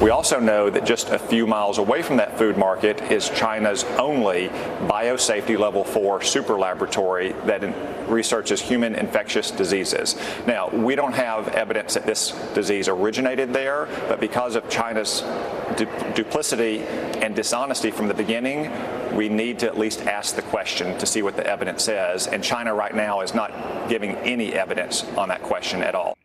We also know that just a few miles away from that food market is China's only biosafety level 4 super laboratory that researches human infectious diseases. Now, we don't have evidence that this disease originated there, but because of China's duplicity and dishonesty from the beginning, we need to at least ask the question to see what the evidence says. And China right now is not giving any evidence on that question at all.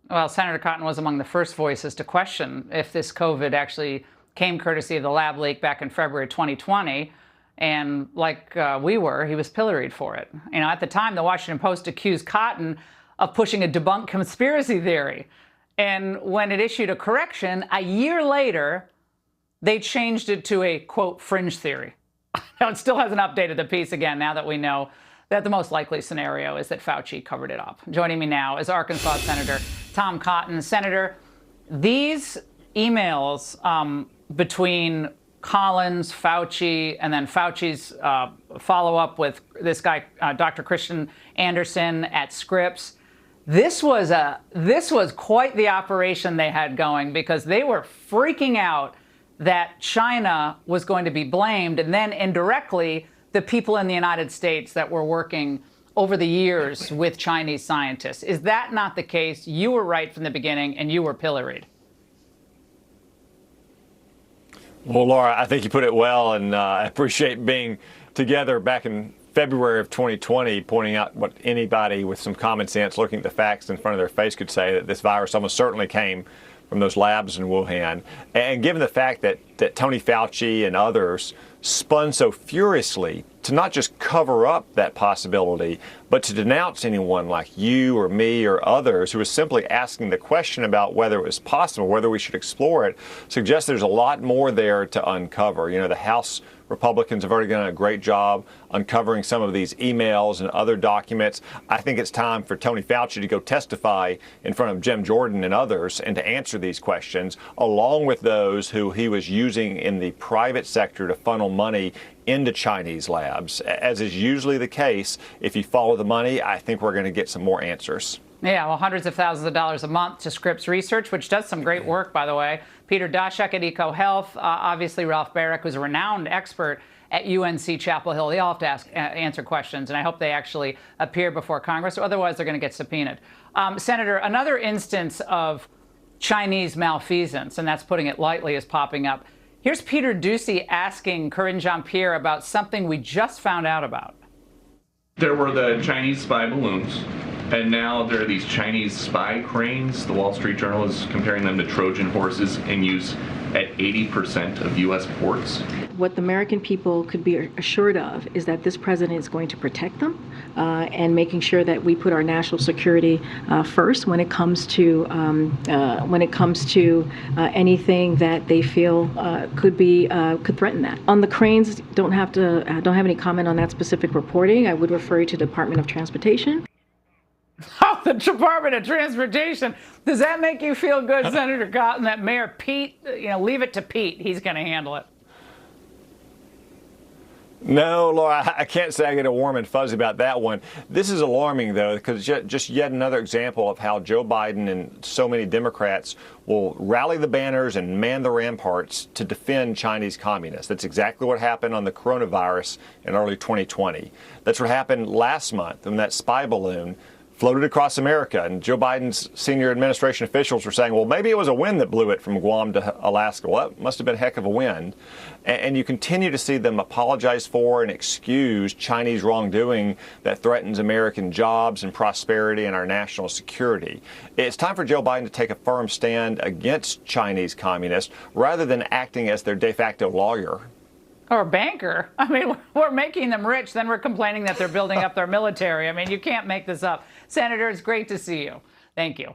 Well, Senator Cotton was among the first voices to question if this COVID actually came courtesy of the lab leak back in February 2020. And like we were, he was pilloried for it. You know, at the time, the Washington Post accused Cotton of pushing a debunked conspiracy theory. And when it issued a correction, a year later, they changed it to a, quote, fringe theory. Now, it still hasn't updated the piece again, now that we know that the most likely scenario is that Fauci covered it up. Joining me now is Arkansas Senator Tom Cotton. Senator, these emails between Collins, Fauci, and then Fauci's follow-up with this guy, Dr. Christian Anderson at Scripps, this was quite the operation they had going, because they were freaking out that China was going to be blamed, and then indirectly the people in the United States that were working over the years with Chinese scientists. Is that not the case? You were right from the beginning, and you were pilloried. Well, Laura, I think you put it well, and I appreciate being together back in February of 2020, pointing out what anybody with some common sense looking at the facts in front of their face could say, that this virus almost certainly came from those labs in Wuhan. And given the fact that Tony Fauci and others spun so furiously to not just cover up that possibility, but to denounce anyone like you or me or others who was simply asking the question about whether it was possible, whether we should explore it, suggests there's a lot more there to uncover. You know, the House Republicans have already done a great job uncovering some of these emails and other documents. I think it's time for Tony Fauci to go testify in front of Jim Jordan and others and to answer these questions, along with those who he was using in the private sector to funnel money into Chinese labs. As is usually the case, if you follow the money, I think we're going to get some more answers. Yeah, well, hundreds of thousands of dollars a month to Scripps Research, which does some great work, by the way. Peter Daszak at EcoHealth, obviously Ralph Barrick, who's a renowned expert at UNC Chapel Hill. They all have to answer questions, and I hope they actually appear before Congress, otherwise they're going to get subpoenaed. Senator, another instance of Chinese malfeasance, and that's putting it lightly, is popping up. Here's Peter Doocy asking Karine Jean-Pierre about something we just found out about. There were the Chinese spy balloons, and now there are these Chinese spy cranes. The Wall Street Journal is comparing them to Trojan horses in use at 80% of U.S. ports. What the American people could be assured of is that this president is going to protect them and making sure that we put our national security first when it comes to anything that they feel could threaten that. On the cranes, don't have any comment on that specific reporting. I would refer you to the Department of Transportation. Oh, the Department of Transportation. Does that make you feel good, Senator Cotton, that Mayor Pete, leave it to Pete. He's going to handle it. No, Laura, I can't say I get a warm and fuzzy about that one. This is alarming, though, because just yet another example of how Joe Biden and so many Democrats will rally the banners and man the ramparts to defend Chinese communists. That's exactly what happened on the coronavirus in early 2020. That's what happened last month when that spy balloon floated across America, and Joe Biden's senior administration officials were saying, well, maybe it was a wind that blew it from Guam to Alaska. Well, that must have been a heck of a wind. And you continue to see them apologize for and excuse Chinese wrongdoing that threatens American jobs and prosperity and our national security. It's time for Joe Biden to take a firm stand against Chinese communists rather than acting as their de facto lawyer. Or a banker. I mean, we're making them rich, then we're complaining that they're building up their military. I mean, you can't make this up. Senator, it's great to see you. Thank you.